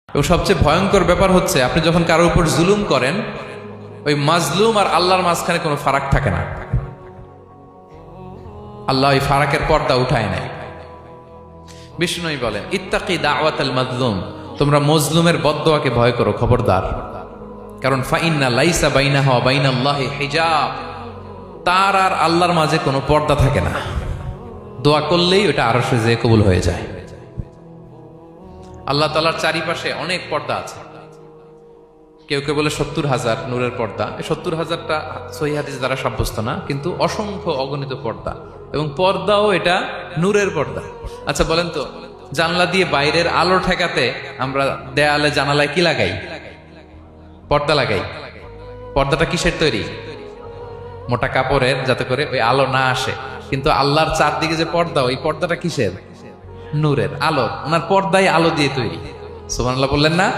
এবং সবচেয়ে ভয়ঙ্কর ব্যাপার হচ্ছে আপনি যখন কারোর উপর জুলুম করেন, ওই মাজলুম আর আল্লাহর মাঝখানে কোনো ফারাক থাকে না। আল্লাহ ওই ফারাকের পর্দা উঠায় নাই। বিষ্ণু নবী বলেন, ইত্তাকি দাওয়াতাল মাজলুম, তোমরা মজলুমের বদদোয়াকে ভয় করো, খবরদার। কারণ ফাইন্না লাইসা বাইনাহা ওয়া বাইনাল্লাহি হিজাব, তার আর আল্লাহর মাঝে কোনো পর্দা থাকে না। দোয়া করলেই ওটা আরশে যেয়ে কবুল হয়ে যায়। আল্লাহ তাআলার চারিপাশে অনেক পর্দা আছে। কেউ কেউ বলে 70,000 নূরের পর্দা। 70,000টা সহিহ হাদিস দ্বারা সাব্যস্ত না, কিন্তু অসংখ্য অগণিত পর্দা, এবং পর্দাও এটা নূরের পর্দা। আচ্ছা বলেন তো, জানলা দিয়ে বাইরের আলো ঠেকাতে আমরা দেয়ালে জানালায় কি লাগাই? পর্দা লাগাই। পর্দাটা কিসের তৈরি? মোটা কাপড়ের, যাতে করে ওই আলো না আসে। কিন্তু আল্লাহর চারদিকে যে পর্দা, ওই পর্দাটা কিসের? নূরের, আলো। ওনার পর্দায় আলো দিয়ে তৈরি। সুবহানাল্লাহ বললেন না?